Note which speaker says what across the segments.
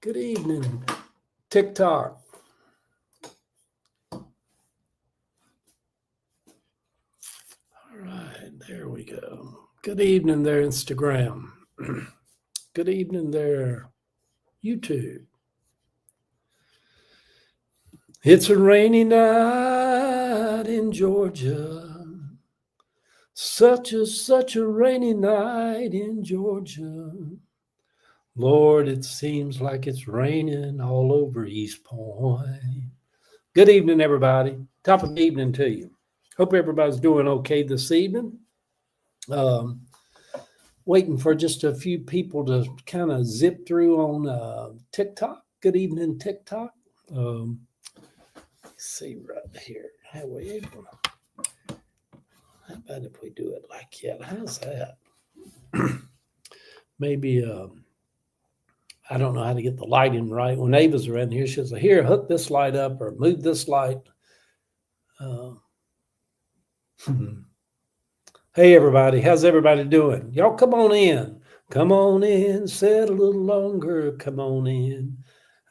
Speaker 1: Good evening, TikTok. All right, there we go. Good evening there, Instagram. Good evening there, YouTube. It's a rainy night in Georgia. Such a rainy night in Georgia. Lord, it seems like it's raining all over East Point. Good evening, everybody. Top of the evening to you. Hope everybody's doing okay this evening. Waiting for just a few people to kind of zip through on TikTok. Good evening, TikTok. Let's see right here. How we able? How about if we do it like that? How's that? Maybe I don't know how to get the lighting right. When Ava's around here, she'll say, "Here, hook this light up or move this light." Hey, everybody. How's everybody doing? Y'all come on in. Come on in. Sit a little longer. Come on in.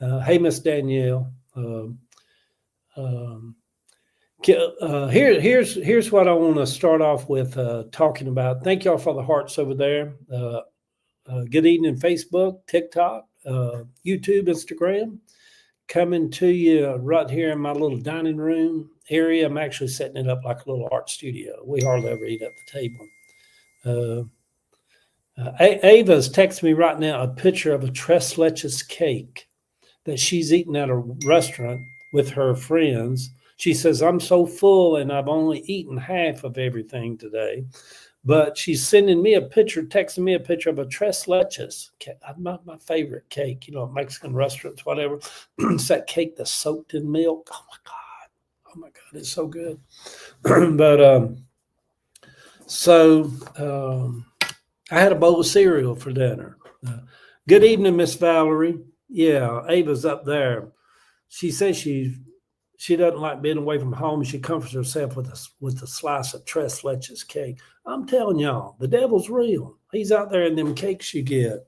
Speaker 1: Hey, Miss Danielle. Here's what I want to start off with talking about. Thank y'all for the hearts over there. Good evening, Facebook, TikTok, YouTube, Instagram. Coming to you right here in my little dining room area. I'm actually setting it up like a little art studio. We hardly ever eat at the table. Ava's texting me right now a picture of a tres leches cake that she's eating at a restaurant with her friends. She says, "I'm so full and I've only eaten half of everything today." But she's sending me a picture, texting me a picture of a tres leches cake. My favorite cake, Mexican restaurants, whatever. It's that cake that's soaked in milk. Oh my God, it's so good. But I had a bowl of cereal for dinner. Good evening, Miss Valerie. Yeah, Ava's up there. She says she doesn't like being away from home. She comforts herself with a slice of tres leches cake. I'm telling y'all, the devil's real. He's out there in them cakes you get.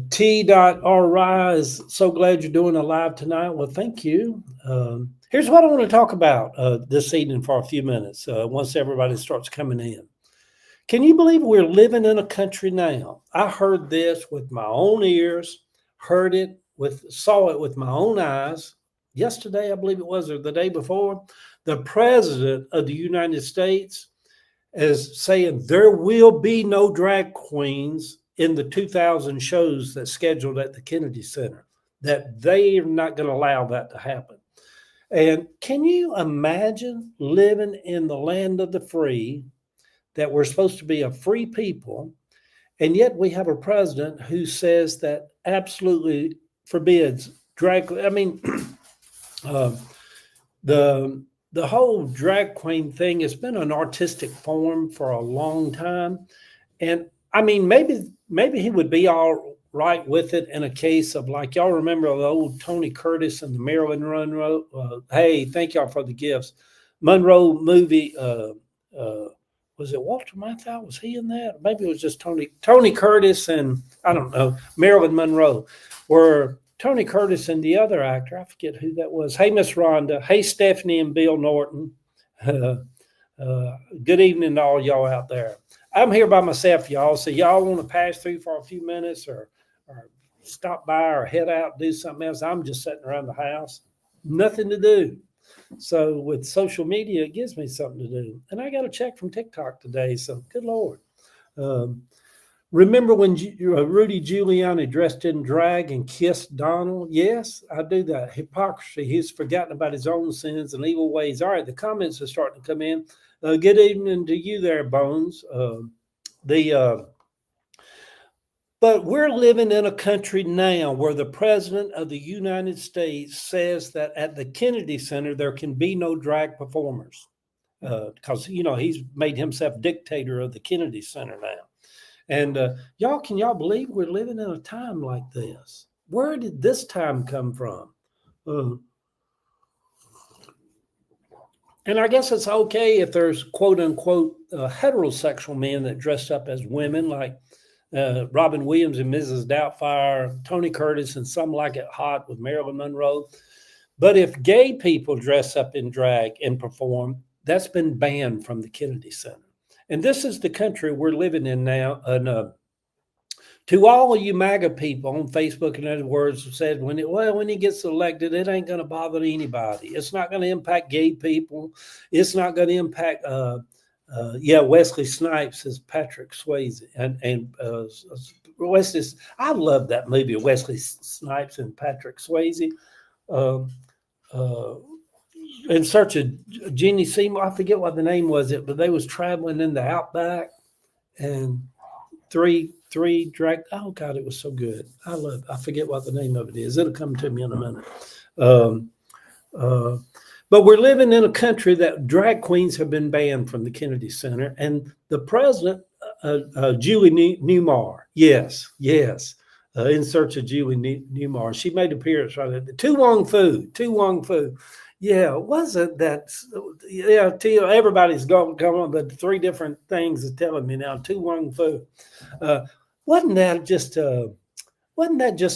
Speaker 1: T.R.Y. is so glad you're doing a live tonight. Well, thank you. Here's what I want to talk about this evening for a few minutes once everybody starts coming in. Can you believe we're living in a country now? I heard this with my own ears, saw it with my own eyes. Yesterday, I believe it was, or the day before, the president of the United States is saying there will be no drag queens in the 2000 shows that's scheduled at the Kennedy Center, that they are not going to allow that to happen. And can you imagine living in the land of the free, that we're supposed to be a free people, and yet we have a president who says that absolutely forbids drag. I mean, the whole drag queen thing has been an artistic form for a long time, and I mean, maybe he would be all right with it in a case of, like, y'all remember the old Tony Curtis and the Marilyn Monroe. Hey, thank y'all for the gifts. Monroe movie. Was it Walter Matthau? Was he in that? Maybe it was just Tony Curtis and, I don't know, Marilyn Monroe. Were Tony Curtis and the other actor, I forget who that was. Hey, Miss Rhonda. Hey, Stephanie and Bill Norton. Good evening to all y'all out there. I'm here by myself, y'all. So y'all want to pass through for a few minutes or stop by or head out, do something else. I'm just sitting around the house. Nothing to do. So with social media, it gives me something to do. And I got a check from TikTok today. So good Lord. Remember when Rudy Giuliani dressed in drag and kissed Donald? Yes, I do that. Hypocrisy. He's forgotten about his own sins and evil ways. All right, the comments are starting to come in. Good evening to you there, Bones. But we're living in a country now where the president of the United States says that at the Kennedy Center, there can be no drag performers because, he's made himself dictator of the Kennedy Center now. And can y'all believe we're living in a time like this? Where did this time come from? And I guess it's okay if there's quote unquote heterosexual men that dress up as women, like Robin Williams and Mrs. Doubtfire, Tony Curtis and Some Like It Hot with Marilyn Monroe. But if gay people dress up in drag and perform, that's been banned from the Kennedy Center. And this is the country we're living in now. And to all of you MAGA people on Facebook and other words have said, when he gets elected, it ain't going to bother anybody. It's not going to impact gay people. It's not going to impact, Wesley Snipes as Patrick Swayze. And Wesley, I love that movie, Wesley Snipes and Patrick Swayze. In search of Jeannie Seymour, I forget what the name was, but they was traveling in the outback, and three drag. Oh God, it was so good. I forget what the name of it is. It'll come to me in a minute. But we're living in a country that drag queens have been banned from the Kennedy Center, and the president, Julie Newmar, yes. In search of Julie Newmar. She made an appearance right at the Tu Wong Fu. Yeah, wasn't that? Yeah, everybody's going on the three different things is telling me now. Tu Wong Fu. Wasn't that just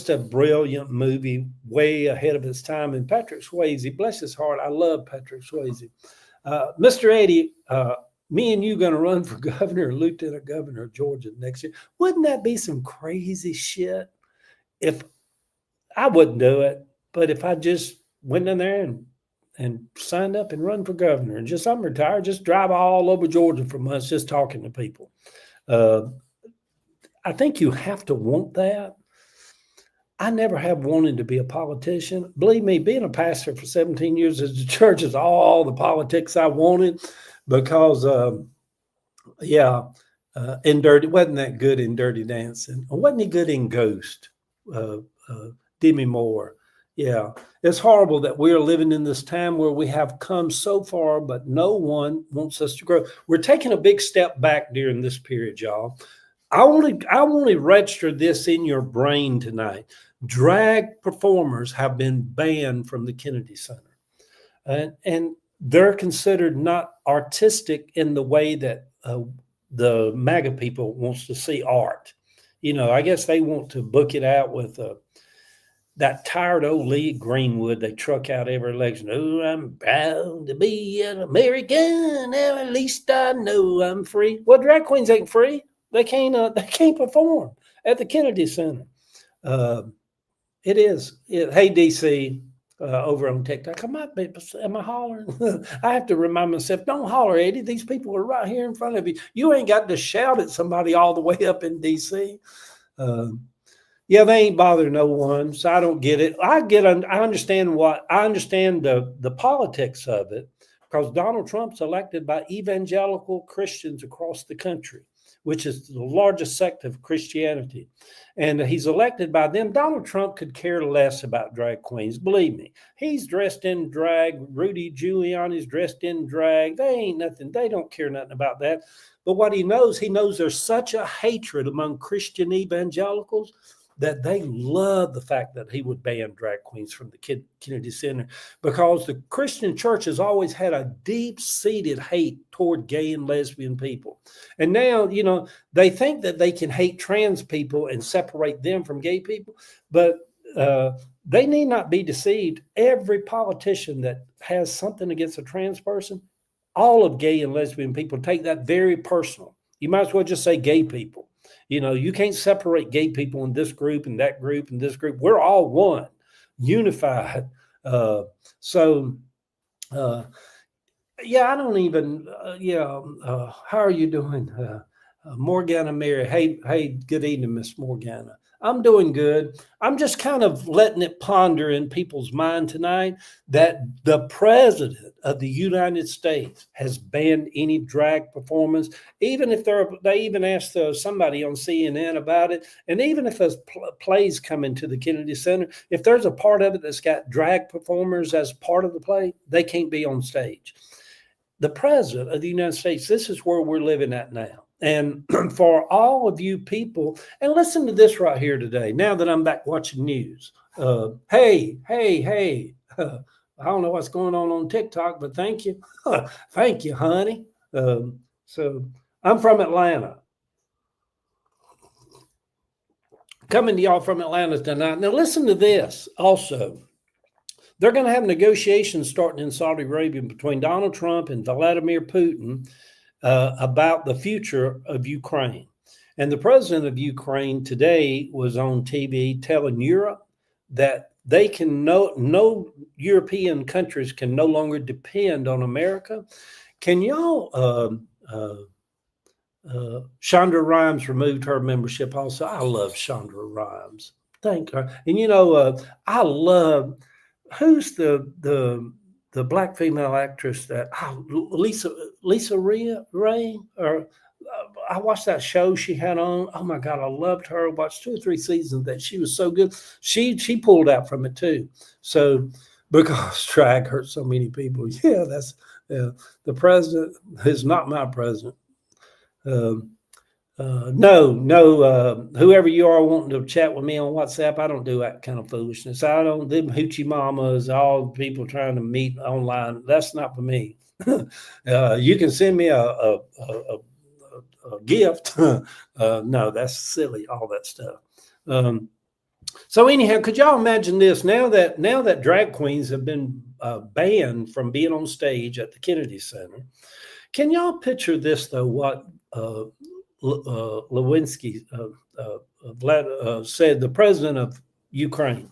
Speaker 1: a brilliant movie, way ahead of its time? And Patrick Swayze, bless his heart, I love Patrick Swayze. Mr. Eddie, me and you going to run for governor or lieutenant governor of Georgia next year. Wouldn't that be some crazy shit? If I wouldn't do it, but if I just went in there and signed up and run for governor and I'm retired, just drive all over Georgia for months, just talking to people. I think you have to want that. I never have wanted to be a politician. Believe me, being a pastor for 17 years at the church is all the politics I wanted. Because, in Dirty, wasn't that good in Dirty Dancing? Or wasn't he good in Ghost? Demi Moore. Yeah, it's horrible that we're living in this time where we have come so far, but no one wants us to grow. We're taking a big step back during this period, y'all. I want to register this in your brain tonight. Drag performers have been banned from the Kennedy Center. And they're considered not artistic in the way that the MAGA people wants to see art. I guess they want to book it out with that tired old Lee Greenwood they truck out every election. Oh, I'm proud to be an American. Now at least I know I'm free. Well, drag queens ain't free. They can't perform at the Kennedy Center. It is. Hey, DC. Over on TikTok, am I hollering? I have to remind myself, don't holler, Eddie. These people are right here in front of you. You ain't got to shout at somebody all the way up in DC. They ain't bothering no one, so I don't get it. I understand the politics of it, because Donald Trump's elected by evangelical Christians across the country, which is the largest sect of Christianity. And he's elected by them. Donald Trump could care less about drag queens. Believe me, he's dressed in drag. Rudy Giuliani's dressed in drag. They don't care nothing about that. But what he knows there's such a hatred among Christian evangelicals that they love the fact that he would ban drag queens from the Kennedy Center, because the Christian church has always had a deep-seated hate toward gay and lesbian people. And now, they think that they can hate trans people and separate them from gay people, but they need not be deceived. Every politician that has something against a trans person, all of gay and lesbian people take that very personal. You might as well just say gay people. You can't separate gay people in this group and that group and this group. We're all one, unified. I don't even, how are you doing? Morgana Mary. Hey, good evening, Miss Morgana. I'm doing good. I'm just kind of letting it ponder in people's mind tonight that the president of the United States has banned any drag performance, even if they even asked somebody on CNN about it. And even if those plays come into the Kennedy Center, if there's a part of it that's got drag performers as part of the play, they can't be on stage. The president of the United States, this is where we're living at now. And for all of you people, and listen to this right here today, now that I'm back watching news. Hey, I don't know what's going on TikTok, but thank you. Thank you, honey. So I'm from Atlanta. Coming to y'all from Atlanta tonight. Now, listen to this also. They're going to have negotiations starting in Saudi Arabia between Donald Trump and Vladimir Putin about the future of Ukraine. And the president of Ukraine today was on TV telling Europe that they can no European countries can no longer depend on America. Can y'all? Shonda Rhimes removed her membership. Also, I love Shonda Rhimes. Thank her. And I love who's the black female actress that Lisa Ray or. I watched that show she had on. Oh my God, I loved her. Watched 2 or 3 seasons that she was so good. She pulled out from it too. So because drag hurts so many people. Yeah, that's the president is not my president. Whoever you are wanting to chat with me on WhatsApp, I don't do that kind of foolishness. I don't. Them hoochie mamas, all people trying to meet online. That's not for me. You can send me a gift. No, that's silly, all that stuff. So anyhow, could y'all imagine this? Now that drag queens have been banned from being on stage at the Kennedy Center, can y'all picture this though? What Lewinsky said, the president of Ukraine.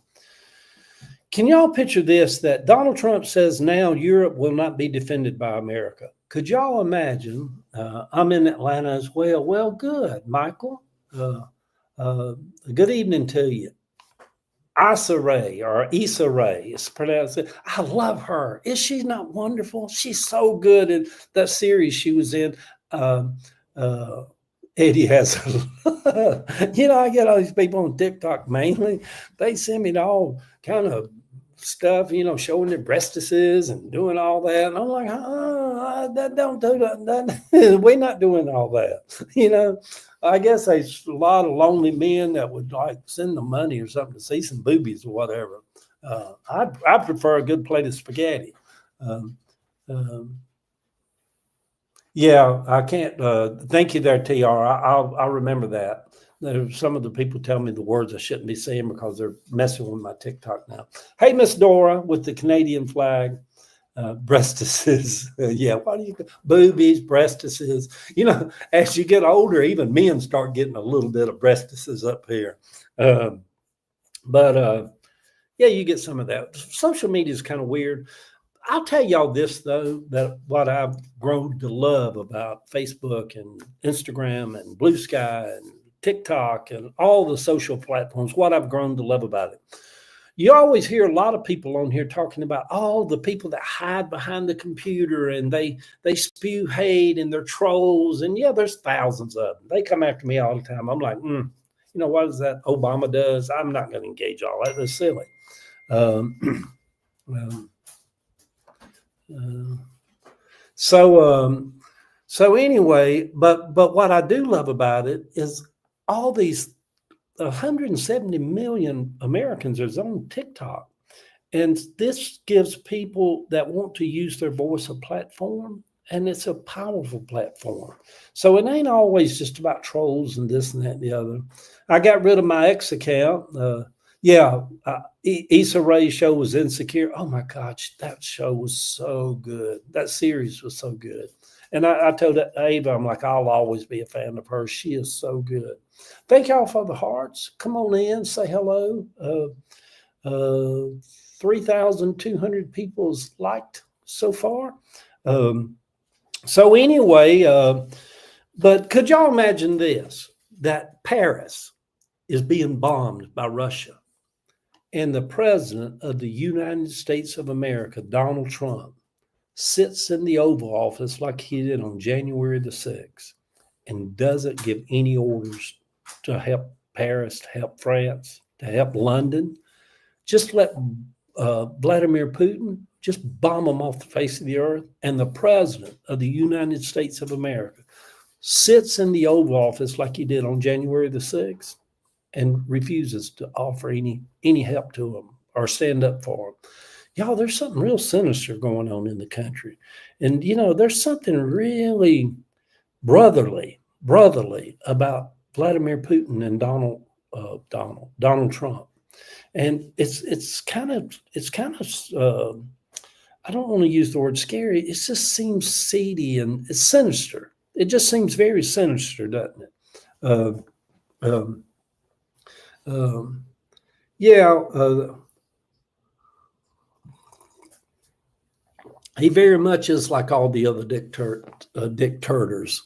Speaker 1: Can y'all picture this, that Donald Trump says now Europe will not be defended by America? Could y'all imagine? I'm in Atlanta as well. Well, good, Michael. Good evening to you. Issa Rae, it's pronounced. I love her. Is she not wonderful? She's so good in that series she was in. Eddie has, I get all these people on TikTok mainly. They send me all kind of stuff, showing their breastises and doing all that. And I'm like, that don't do that. We're not doing all that. I guess there's a lot of lonely men that would like send them money or something to see some boobies or whatever. I prefer a good plate of spaghetti. Yeah, I can't. Thank you there, TR. I'll remember that. Some of the people tell me the words I shouldn't be saying because they're messing with my TikTok now. Hey, Miss Dora with the Canadian flag, breastises. Yeah, what do you boobies, breastises? As you get older, even men start getting a little bit of breastises up here. Yeah, you get some of that. Social media is kind of weird. I'll tell y'all this, though, that what I've grown to love about Facebook and Instagram and Blue Sky and TikTok and all the social platforms, what I've grown to love about it. You always hear a lot of people on here talking about all the people that hide behind the computer and they spew hate and they're trolls. And yeah, there's thousands of them. They come after me all the time. I'm like, what is that Obama does? I'm not going to engage all that. That's silly. So anyway, but what I do love about it is all these 170 million Americans are on TikTok. And this gives people that want to use their voice a platform, and it's a powerful platform. So it ain't always just about trolls and this and that and the other. I got rid of my ex account. Issa Rae's show was Insecure. Oh my gosh, that show was so good. That series was so good. And I told Ava, I'm like, I'll always be a fan of her. She is so good. Thank y'all for the hearts. Come on in, say hello. 3,200 people's liked so far. So anyway, but could y'all imagine this, that Paris is being bombed by Russia, and the president of the United States of America, Donald Trump, sits in the Oval Office like he did on January the 6th and doesn't give any orders to help Paris, to help France, to help London. Just let Vladimir Putin just bomb them off the face of the earth. And the president of the United States of America sits in the Oval Office like he did on January the 6th and refuses to offer any help to them or stand up for them. Y'all, there's something real sinister going on in the country. And, there's something really brotherly about Vladimir Putin and Donald Donald Trump. And it's kind of I don't want to use the word scary. It just seems seedy and it's sinister. It just seems very sinister, doesn't it? Um, yeah, he very much is like all the other dictators.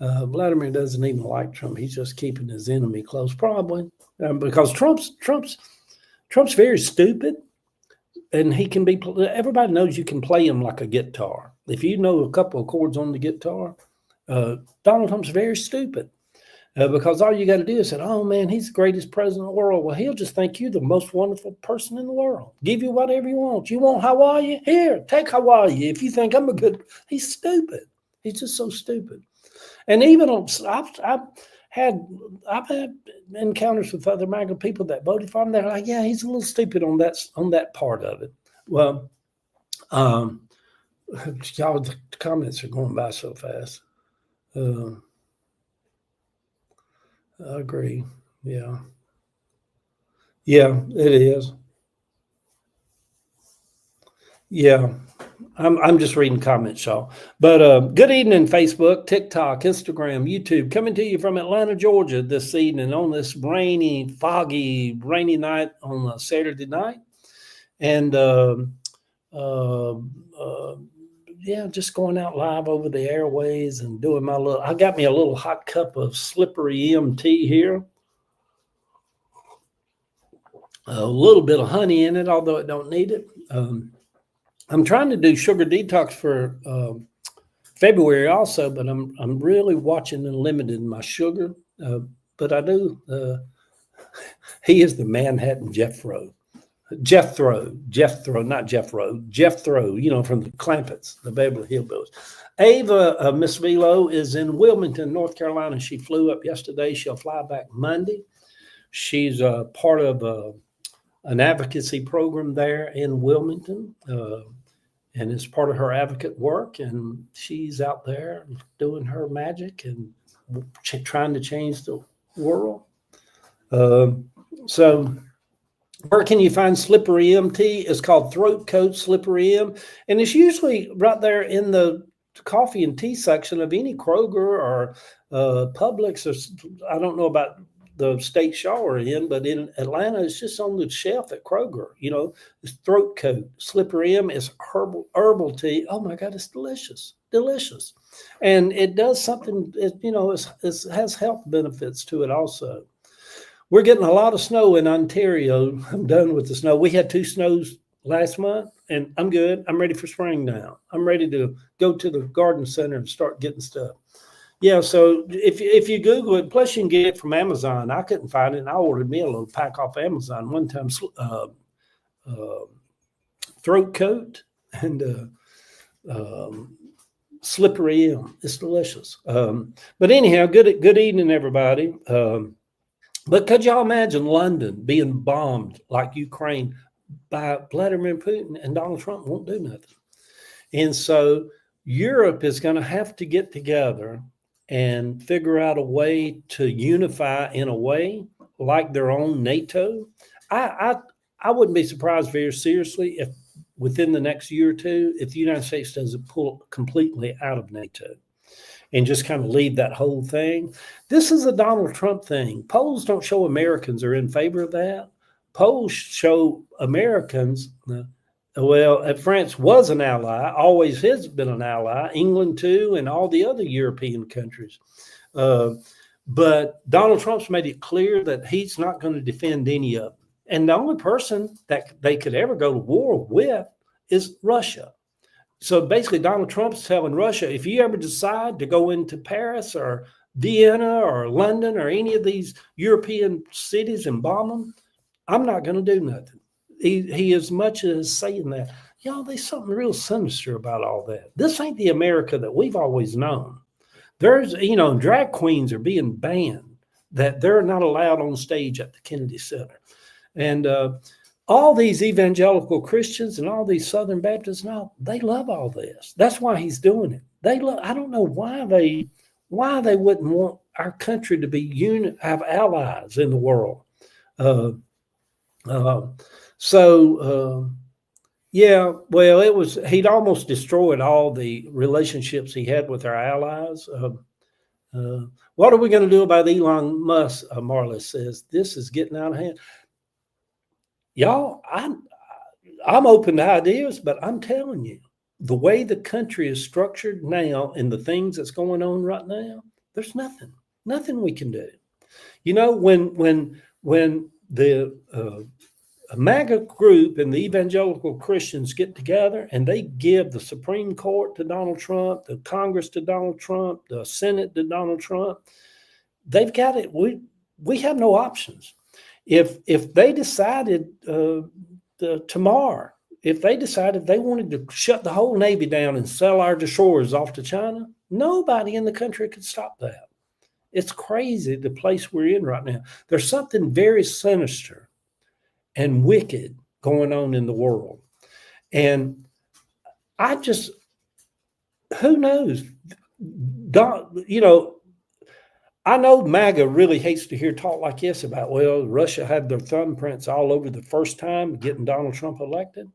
Speaker 1: Vladimir doesn't even like Trump. He's just keeping his enemy close, probably because Trump's very stupid, and he can be. Everybody knows you can play him like a guitar. If you know a couple of chords on the guitar, Donald Trump's very stupid because all you got to do is say, "Oh man, he's the greatest president in the world." Well, he'll just think you the most wonderful person in the world. Give you whatever you want. You want Hawaii? Here, take Hawaii. If you think I'm a good, he's stupid. He's just so stupid. And even I've had encounters with other MAGA people that voted for him. They're like, yeah, he's a little stupid on that part of it. Well, y'all, the comments are going by so fast. I agree. Yeah, it is. Yeah. I'm just reading comments, y'all. But good evening, Facebook, TikTok, Instagram, YouTube. Coming to you from Atlanta, Georgia this evening on this foggy, rainy night on a Saturday night. And just going out live over the airways and doing I got me a little hot cup of Slippery M tea here. A little bit of honey in it, although it don't need it. I'm trying to do sugar detox for February also, but I'm really watching and limiting my sugar. But I do. He is the Manhattan Jethro, not Jethro, from the Clampetts, the Beverly Hillbillies. Ava Miss Velo is in Wilmington, North Carolina. She flew up yesterday. She'll fly back Monday. She's part of an advocacy program there in Wilmington. And it's part of her advocate work, and she's out there doing her magic and trying to change the world. So where can you find Slippery M tea? It's called Throat Coat Slippery M, and it's usually right there in the coffee and tea section of any Kroger or Publix, or I don't know about the state y'all are in, but in Atlanta, it's just on the shelf at Kroger. It's Throat Coat Slippery M is herbal tea. Oh my God, it's delicious, and it does something. It has health benefits to it also. We're getting a lot of snow in Ontario. I'm done with the snow. We had 2 snows last month, and I'm good. I'm ready for spring now. I'm ready to go to the garden center and start getting stuff. Yeah, so if you Google it, plus you can get it from Amazon. I couldn't find it, and I ordered me a little pack off Amazon one time. Throat Coat and Slippery M. It's delicious. But anyhow, good evening, everybody. But could y'all imagine London being bombed like Ukraine by Vladimir Putin, and Donald Trump won't do nothing? And so Europe is going to have to get together and figure out a way to unify in a way like their own NATO. I wouldn't be surprised very seriously if within the next year or two, if the United States doesn't pull completely out of NATO and just kind of leave that whole thing. This is a Donald Trump thing. Polls don't show Americans are in favor of that. Polls show Americans, France was an ally, always has been an ally, England too, and all the other European countries. But Donald Trump's made it clear that he's not going to defend any of them. And the only person that they could ever go to war with is Russia. So basically, Donald Trump's telling Russia, if you ever decide to go into Paris or Vienna or London or any of these European cities and bomb them, I'm not going to do nothing. He as much as saying that, there's something real sinister about all that. This ain't the America that we've always known. There's, drag queens are being banned, that they're not allowed on stage at the Kennedy Center. And all these evangelical Christians and all these Southern Baptists, they love all this. That's why he's doing it. I don't know why they wouldn't want our country to be have allies in the world. Uh, uh, yeah, well, he'd almost destroyed all the relationships he had with our allies. What are we going to do about Elon Musk? Marla says, this is getting out of hand. Y'all, I'm open to ideas, but I'm telling you, the way the country is structured now and the things that's going on right now, there's nothing we can do. You know, when the MAGA group and the evangelical Christians get together and they give the Supreme Court to Donald Trump, the Congress to Donald Trump, the Senate to Donald Trump, they've got it. We have no options. If they decided tomorrow, if they decided they wanted to shut the whole Navy down and sell our destroyers off to China, nobody in the country could stop that. It's crazy the place we're in right now. There's something very sinister and wicked going on in the world. And who knows? I know MAGA really hates to hear talk like this about, well, Russia had their thumbprints all over the first time getting Donald Trump elected.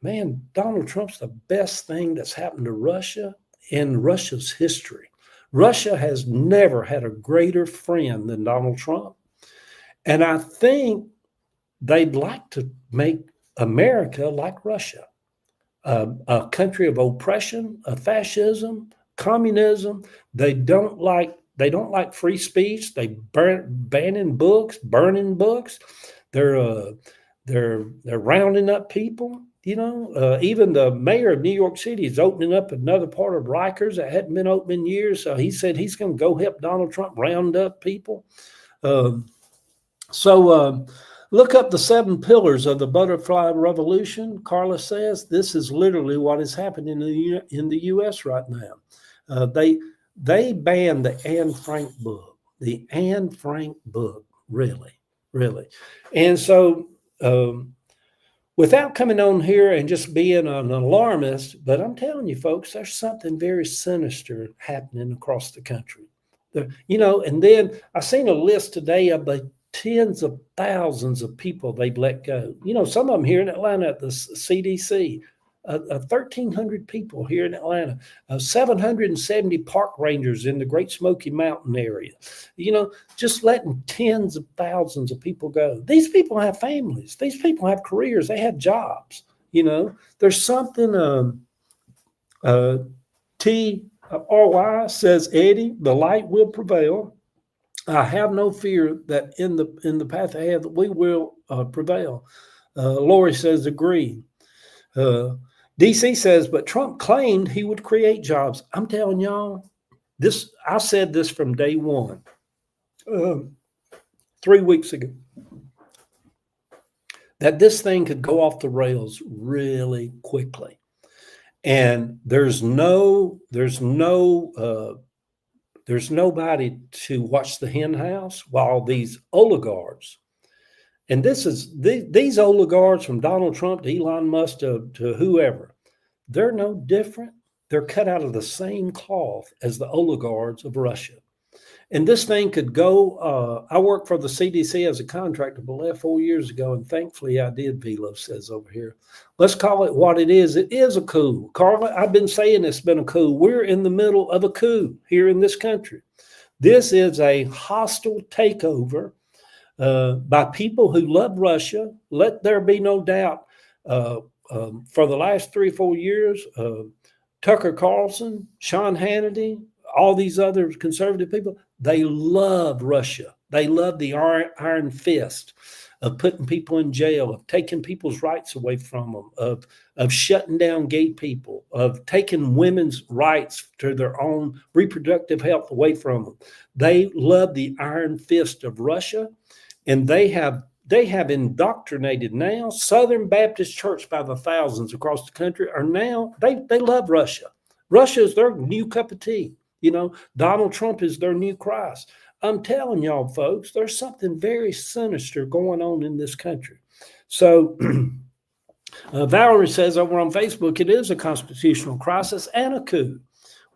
Speaker 1: Man, Donald Trump's the best thing that's happened to Russia in Russia's history. Russia has never had a greater friend than Donald Trump. And I think they'd like to make America like Russia, a country of oppression, of fascism, communism. They don't like free speech. They banning books, burning books. They're rounding up people. Even the mayor of New York City is opening up another part of Rikers that hadn't been open in years. So he said he's going to go help Donald Trump round up people. Look up the 7 pillars of the butterfly revolution. Carla says this is literally what is happening in the U.S. right now. They banned the Anne Frank book. The Anne Frank book, really. And so, without coming on here and just being an alarmist, but I'm telling you, folks, there's something very sinister happening across the country. And then I seen a list today of the tens of thousands of people they've let go. Some of them here in Atlanta at the CDC, 1,300 people here in Atlanta, 770 park rangers in the Great Smoky Mountain area, just letting tens of thousands of people go. These people have families. These people have careers. They have jobs. There's something, TRY says, Eddie, the light will prevail. I have no fear that in the path ahead we will prevail. Lori says, agree. DC says, but Trump claimed he would create jobs. I'm telling y'all, I said this from day one, 3 weeks ago, that this thing could go off the rails really quickly. And there's nobody to watch the hen house while these oligarchs, and these oligarchs from Donald Trump to Elon Musk to whoever, they're no different. They're cut out of the same cloth as the oligarchs of Russia. And this thing could go, I worked for the CDC as a contractor, but left 4 years ago, and thankfully I did, Velo says over here. Let's call it what it is. It is a coup. Carla, I've been saying it's been a coup. We're in the middle of a coup here in this country. This is a hostile takeover by people who love Russia. Let there be no doubt. For the last 3 or 4 years, Tucker Carlson, Sean Hannity, all these other conservative people, they love Russia. They love the iron fist of putting people in jail, of taking people's rights away from them, of shutting down gay people, of taking women's rights to their own reproductive health away from them. They love the iron fist of Russia, and they have indoctrinated now. Southern Baptist Church by the thousands across the country are now, they love Russia. Russia is their new cup of tea. Donald Trump is their new Christ. I'm telling y'all, folks, there's something very sinister going on in this country. So Valerie says over on Facebook, it is a constitutional crisis and a coup.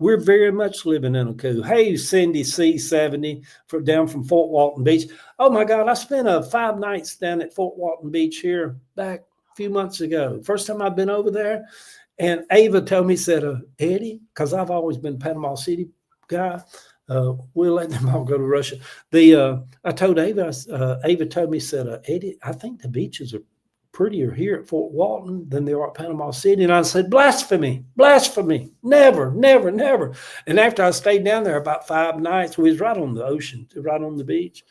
Speaker 1: We're very much living in a coup. Hey, Cindy C70 down from Fort Walton Beach. Oh my God, I spent 5 nights down at Fort Walton Beach here back a few months ago. First time I've been over there. And Ava told me, said, Eddie, because I've always been Panama City guy. We'll let them all go to Russia. I told Ava, Ava told me, said, Eddie, I think the beaches are prettier here at Fort Walton than they are at Panama City. And I said, blasphemy, blasphemy, never, never, never. And after I stayed down there about 5 nights, we was right on the ocean, right on the beach.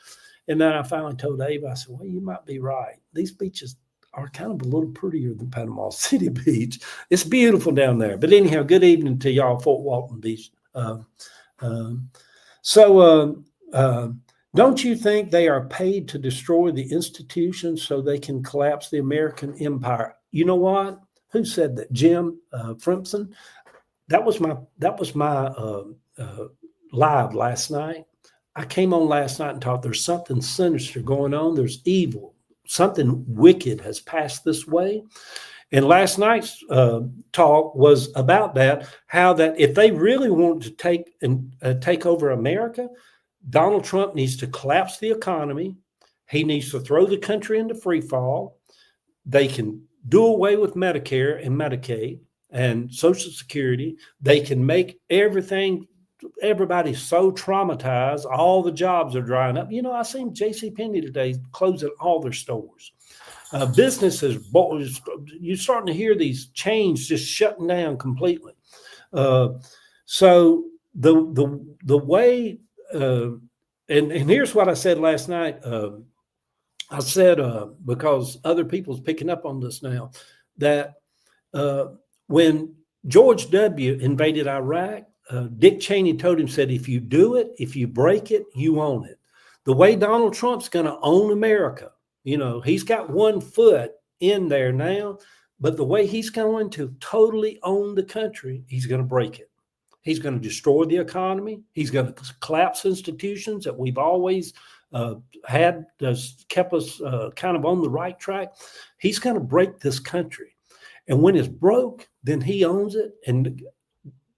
Speaker 1: And then I finally told Ava, I said, well, you might be right. These beaches are kind of a little prettier than Panama City Beach. It's beautiful down there. But anyhow, good evening to y'all, Fort Walton Beach. Don't you think they are paid to destroy the institutions so they can collapse the American empire? You know what? Who said that? Jim Frimpson. That was my live last night. I came on last night and talked. There's something sinister going on. There's evil. Something wicked has passed this way. And last night's talk was about that, how that if they really want to take over America, Donald Trump needs to collapse the economy. He needs to throw the country into free fall. They can do away with Medicare and Medicaid and Social Security. They can make everybody's so traumatized. All the jobs are drying up. You know, I seen JCPenney today closing all their stores. Businesses, you're starting to hear these chains just shutting down completely. So the way, and here's what I said last night. I said, because other people's picking up on this now, that when George W. invaded Iraq, Dick Cheney told him, said, if you do it, if you break it, you own it. The way Donald Trump's going to own America, you know, he's got 1 foot in there now, but the way he's going to totally own the country, he's going to break it. He's going to destroy the economy. He's going to collapse institutions that we've always had, kept us kind of on the right track. He's going to break this country. And when it's broke, then he owns it. And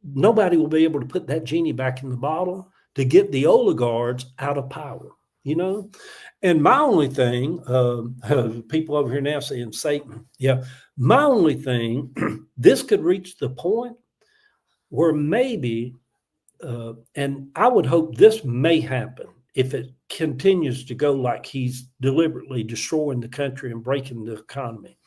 Speaker 1: nobody will be able to put that genie back in the bottle to get the oligarchs out of power, you know? And my only thing, people over here now saying Satan. Yeah. My only thing, this could reach the point where maybe, and I would hope this may happen if it continues to go like he's deliberately destroying the country and breaking the economy,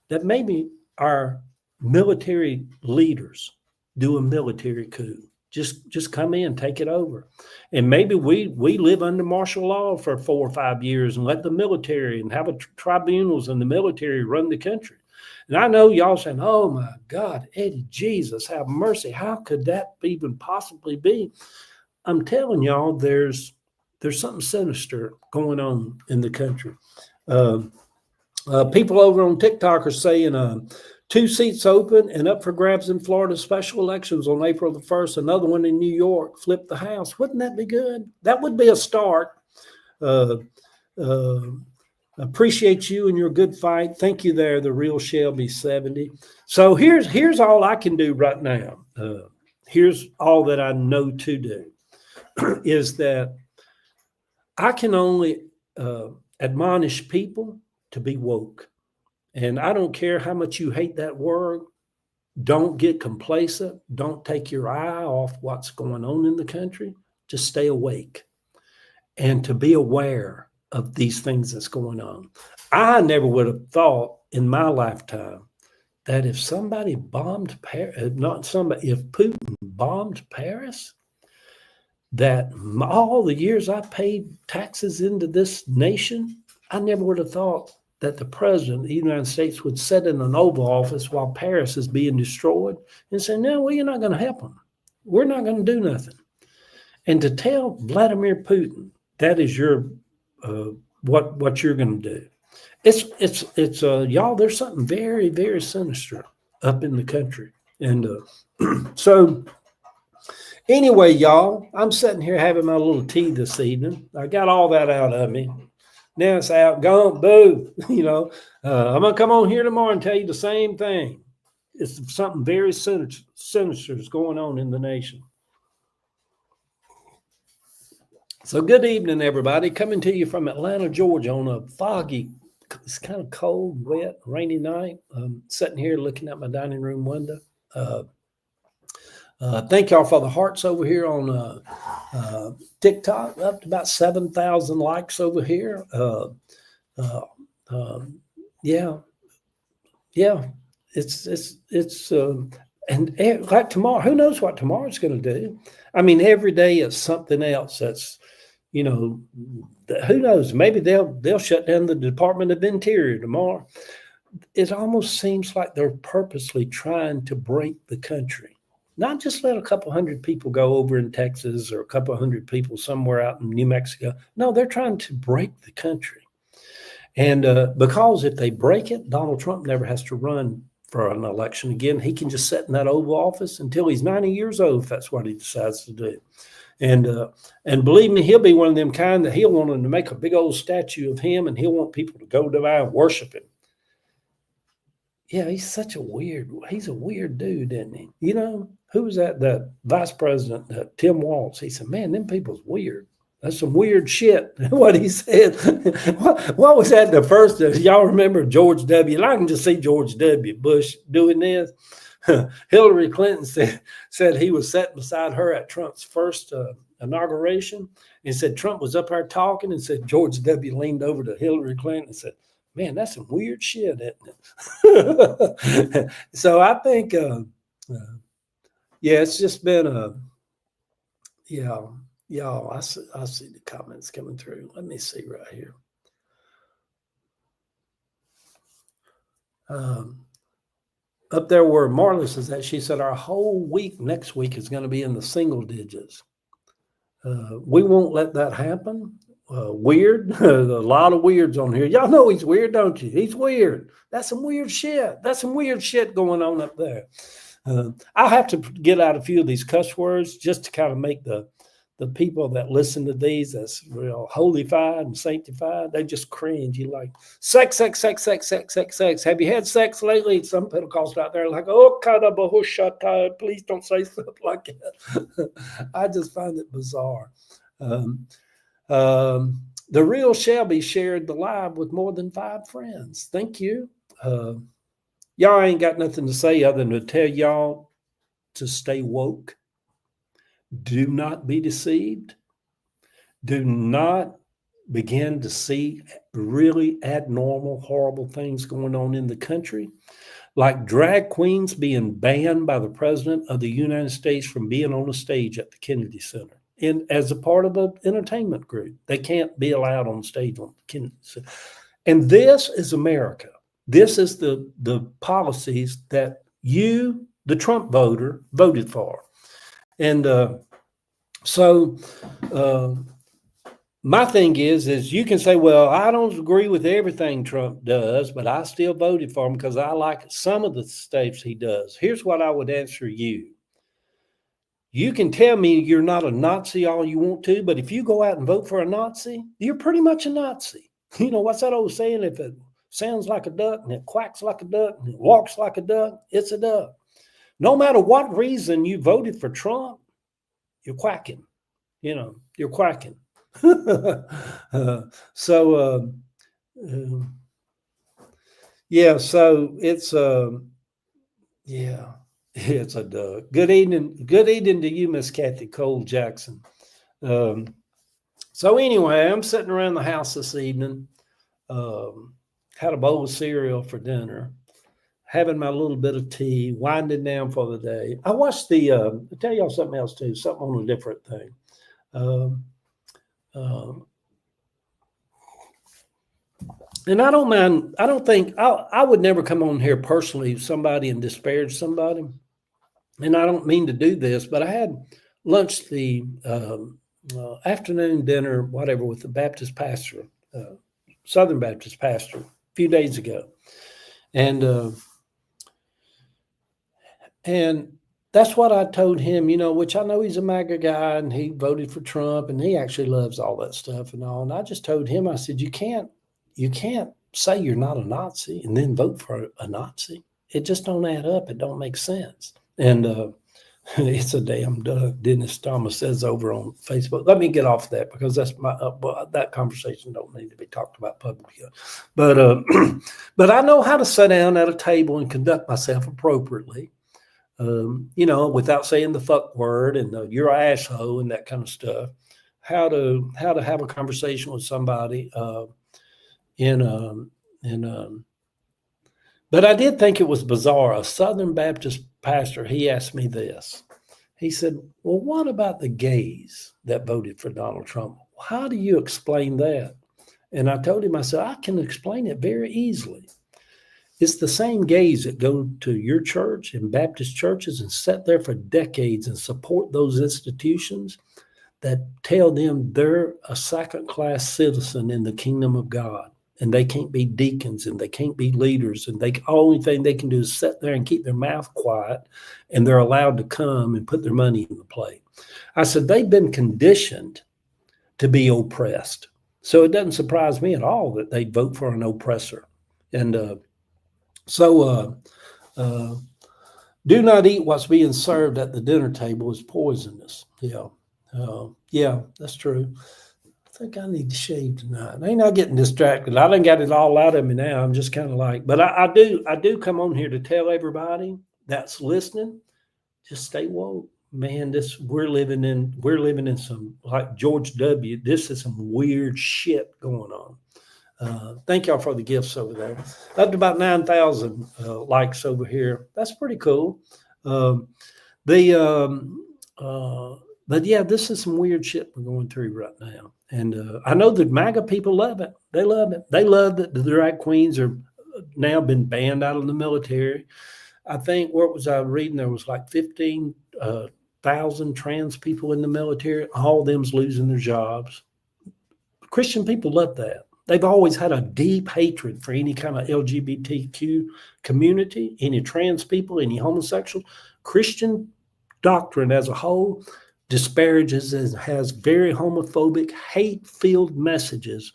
Speaker 1: that maybe our military leaders do a military coup. Just come in, take it over. And maybe we live under martial law for 4 or 5 years and let the military and have tribunals and the military run the country. And I know y'all saying, oh my God, Eddie, Jesus, have mercy. How could that even possibly be? I'm telling y'all, there's something sinister going on in the country. People over on TikTok are saying 2 seats open and up for grabs in Florida special elections on April the 1st. Another one in New York, flip the House. Wouldn't that be good? That would be a start. Appreciate you and your good fight. Thank you there, the real Shelby 70. So here's all I can do right now. Here's all that I know to do is that I can only admonish people to be woke. And I don't care how much you hate that word. Don't get complacent. Don't take your eye off what's going on in the country. Just stay awake and to be aware of these things that's going on. I never would have thought in my lifetime that if somebody bombed Paris, if Putin bombed Paris, that all the years I paid taxes into this nation, I never would have thought that the president of the United States would sit in an Oval Office while Paris is being destroyed and say, no, well, you're not going to help them. We're not going to do nothing. And to tell Vladimir Putin, that is your what you're going to do. It's y'all, there's something very, very sinister up in the country. And so anyway, y'all, I'm sitting here having my little tea this evening. I got all that out of me. Now it's out, gone, boo. You know, I'm going to come on here tomorrow and tell you the same thing. It's something very sinister is going on in the nation. So good evening, everybody. Coming to you from Atlanta, Georgia on a foggy, it's kind of cold, wet, rainy night. I'm sitting here looking at my dining room window. Thank y'all for the hearts over here on TikTok, up to about 7,000 likes over here. Yeah. It's and like tomorrow, who knows what tomorrow's going to do? I mean, every day it's something else. That's, you know, who knows? Maybe they'll shut down the Department of Interior tomorrow. It almost seems like they're purposely trying to break the country. Not just let a couple hundred people go over in Texas or a couple hundred people somewhere out in New Mexico. No, they're trying to break the country. And because if they break it, Donald Trump never has to run for an election again. He can just sit in that Oval Office until he's 90 years old, if that's what he decides to do. And believe me, he'll be one of them kind that he'll want them to make a big old statue of him, and he'll want people to go by and worship him. Yeah, he's a weird dude, isn't he? You know, who was that vice president, Tim Walz? He said, man, them people's weird. That's some weird shit, what he said. What was that the first? Y'all remember George W. I can just see George W. Bush doing this. Hillary Clinton said he was sitting beside her at Trump's first inauguration and said Trump was up there talking and said George W. leaned over to Hillary Clinton and said, man, that's some weird shit, isn't it? So I think, it's just been y'all, I see the comments coming through. Let me see right here. Up there where Marla says that, she said our whole week next week is going to be in the single digits. We won't let that happen. Weird. A lot of weirds on here. Y'all know he's weird, don't you? He's weird. That's some weird shit. That's some weird shit going on up there. I'll have to get out a few of these cuss words just to kind of make the people that listen to these that's real holified and sanctified, they just cringe. You like sex. Have you had sex lately? Some Pentecostals out there like, oh, please don't say stuff like that. I just find it bizarre. The real Shelby shared the live with more than 5 friends. Thank you. Y'all ain't got nothing to say other than to tell y'all to stay woke. Do not be deceived. Do not begin to see really abnormal, horrible things going on in the country, like drag queens being banned by the President of the United States from being on a stage at the Kennedy Center. As a part of an entertainment group. They can't be allowed on stage on the Kennedy Center. And this is America. This is the policies that you, the Trump voter, voted for. And so my thing is you can say, well, I don't agree with everything Trump does, but I still voted for him because I like some of the stuff he does. Here's what I would answer you. You can tell me you're not a Nazi all you want to, but if you go out and vote for a Nazi, you're pretty much a Nazi. You know, what's that old saying? If it sounds like a duck and it quacks like a duck and it walks like a duck, it's a duck. No matter what reason you voted for Trump, you're quacking. You know, you're quacking. So it's it's a duck. Good evening to you, Miss Kathy Cole Jackson. So anyway, I'm sitting around the house this evening. Had a bowl of cereal for dinner, having my little bit of tea, winding down for the day. I watched I'll tell y'all something else too, something on a different thing. And I don't mind, I don't think, I would never come on here personally somebody and disparage somebody. And I don't mean to do this, but I had lunch the afternoon dinner, whatever, with the Baptist pastor, Southern Baptist pastor, a few days ago. And that's what I told him, you know, which I know he's a MAGA guy and he voted for Trump and he actually loves all that stuff and all. And I just told him, I said, you can't say you're not a Nazi and then vote for a Nazi. it just don't add up. It don't make sense. And it's a damn Doug, Dennis Thomas says over on Facebook. Let me get off that because that's my that conversation don't need to be talked about publicly. But but I know how to sit down at a table and conduct myself appropriately. Without saying the fuck word and you're an asshole and that kind of stuff. How to have a conversation with somebody but I did think it was bizarre. A Southern Baptist pastor, he asked me this. He said, well, what about the gays that voted for Donald Trump? How do you explain that? And I told him, I said, I can explain it very easily. It's the same gays that go to your church and Baptist churches and sit there for decades and support those institutions that tell them they're a second-class citizen in the kingdom of God. And they can't be deacons and they can't be leaders. And only thing they can do is sit there and keep their mouth quiet. And they're allowed to come and put their money in the plate. I said, they've been conditioned to be oppressed. So it doesn't surprise me at all that they vote for an oppressor. And do not eat what's being served at the dinner table is poisonous. Yeah, that's true. I think I need to shave tonight. I ain't not getting distracted. I done got it all out of me now. I'm just kind of like, but I do come on here to tell everybody that's listening, just stay woke. Man, we're living in some, like George W., this is some weird shit going on. Thank y'all for the gifts over there. Up to about 9,000 likes over here. That's pretty cool. But yeah, this is some weird shit we're going through right now. And I know the MAGA people love it. They love it. They love that the drag queens are now been banned out of the military. I think, what was I reading? There was like 15,000 trans people in the military. All of them's losing their jobs. Christian people love that. They've always had a deep hatred for any kind of LGBTQ community, any trans people, any homosexuals. Christian doctrine as a whole disparages and has very homophobic, hate-filled messages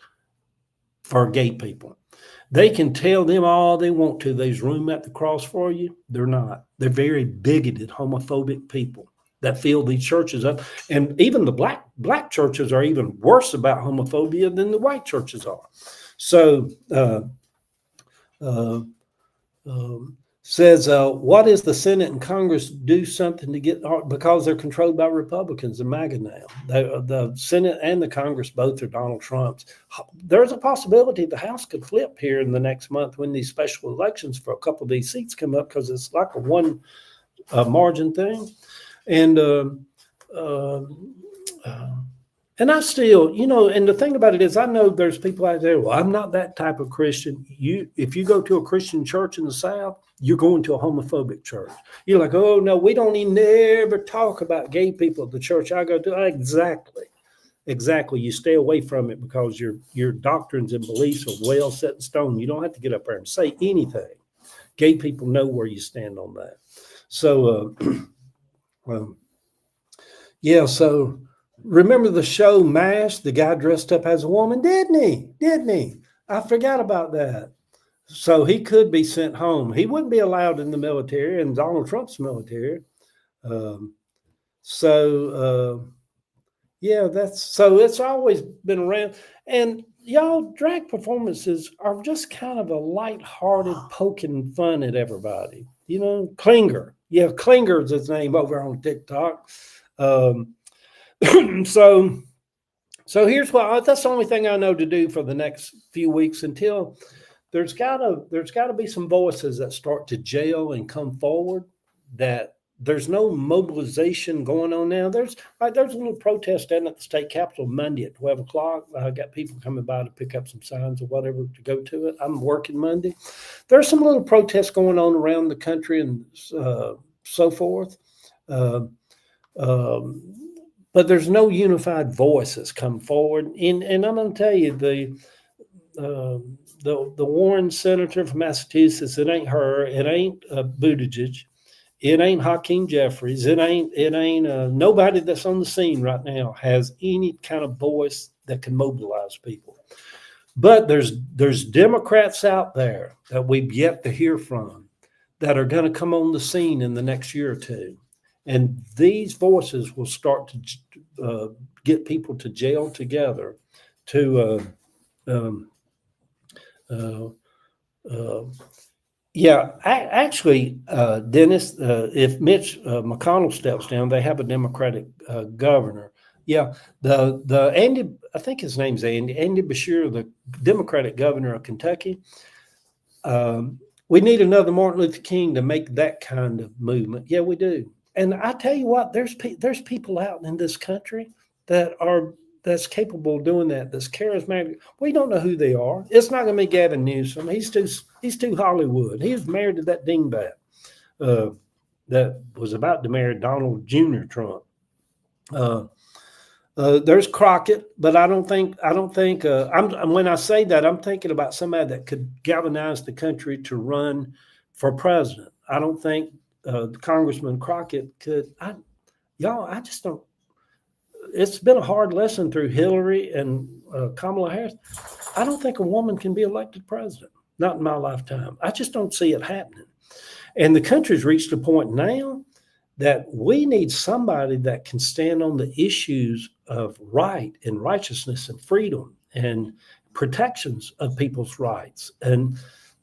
Speaker 1: for gay people. They can tell them all they want to. There's room at the cross for you. They're not. They're very bigoted, homophobic people that fill these churches up. And even the black churches are even worse about homophobia than the white churches are. So says, what is the Senate and Congress do something to get, because they're controlled by Republicans and MAGA now. The Senate and the Congress both are Donald Trump's. There's a possibility the House could flip here in the next month when these special elections for a couple of these seats come up, because it's like a one margin thing. And I still, and the thing about it is, I know there's people out there, well, I'm not that type of Christian. If you go to a Christian church in the South, you're going to a homophobic church. You're like, oh, no, we don't even ever talk about gay people at the church I go to. Exactly. You stay away from it because your doctrines and beliefs are well set in stone. You don't have to get up there and say anything. Gay people know where you stand on that. So, so remember the show MASH? The guy dressed up as a woman, didn't he? I forgot about that. So he could be sent home. He wouldn't be allowed in the military, in Donald Trump's military. It's always been around. And y'all, drag performances are just kind of a lighthearted poking fun at everybody. Klinger. Yeah, Klinger's his name over on TikTok. So here's what that's the only thing I know to do for the next few weeks until there's got to be some voices that start to jail and come forward. That there's no mobilization going on now. There's a little protest down at the state capitol Monday at 12 o'clock. I got people coming by to pick up some signs or whatever to go to it. I'm working Monday. There's some little protests going on around the country and so forth. But there's no unified voices come forward. And I'm going to tell you, the Warren senator from Massachusetts, it ain't her. It ain't Buttigieg. It ain't Hakeem Jeffries. It ain't nobody that's on the scene right now has any kind of voice that can mobilize people. But there's Democrats out there that we've yet to hear from that are going to come on the scene in the next year or two. And these voices will start to get people to jail together to, actually, Dennis, if Mitch McConnell steps down, they have a Democratic governor. Yeah, the Andy, I think his name's Andy Beshear, the Democratic governor of Kentucky. We need another Martin Luther King to make that kind of movement. Yeah, we do. And I tell you what, there's people out in this country that's capable of doing that. That's charismatic. We don't know who they are. It's not going to be Gavin Newsom. He's too Hollywood. He was married to that dingbat that was about to marry Donald Jr. Trump. There's Crockett, but I don't think. When I say that, I'm thinking about somebody that could galvanize the country to run for president. I don't think Congressman Crockett could. I just don't. It's been a hard lesson through Hillary and Kamala Harris. I don't think a woman can be elected president. Not in my lifetime. I just don't see it happening. And the country's reached a point now that we need somebody that can stand on the issues of right and righteousness and freedom and protections of people's rights. And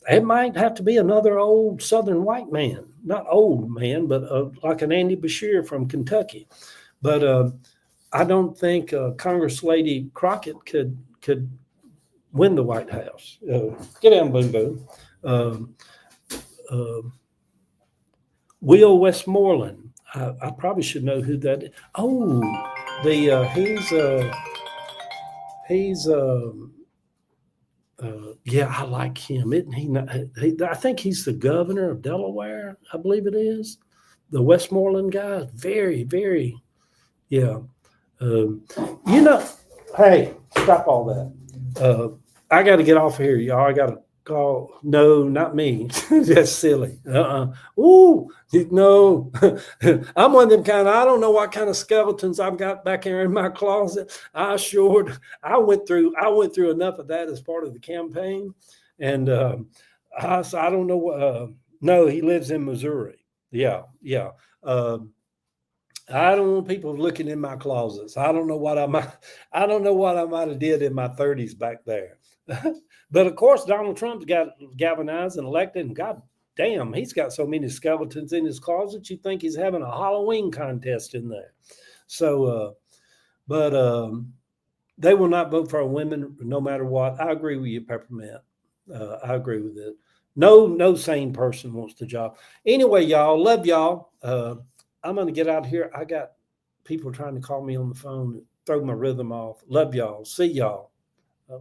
Speaker 1: it might have to be another old Southern white man, not old man, but like an Andy Beshear from Kentucky. But I don't think Congress Lady Crockett could win the White House. Get down, Boom Boom. Will Westmoreland. I probably should know who that is. Oh, I like him. Isn't he? I think he's the governor of Delaware. I believe it is. The Westmoreland guy. Very, very, yeah. Hey, stop all that. I got to get off of here, y'all. I got to call. No, not me. That's silly. Ooh, no. I'm one of them kind of, I don't know what kind of skeletons I've got back here in my closet. I went through enough of that as part of the campaign. And I don't know. No, he lives in Missouri. Yeah. I don't want people looking in my closets. I don't know what I might have did in my 30s back there. But of course, Donald Trump's got galvanized and elected, and God damn, he's got so many skeletons in his closet. You think he's having a Halloween contest in there. So, they will not vote for women no matter what. I agree with you, Peppermint. I agree with it. No sane person wants the job. Anyway, y'all, love y'all. I'm going to get out of here. I got people trying to call me on the phone, throw my rhythm off. Love y'all. See y'all.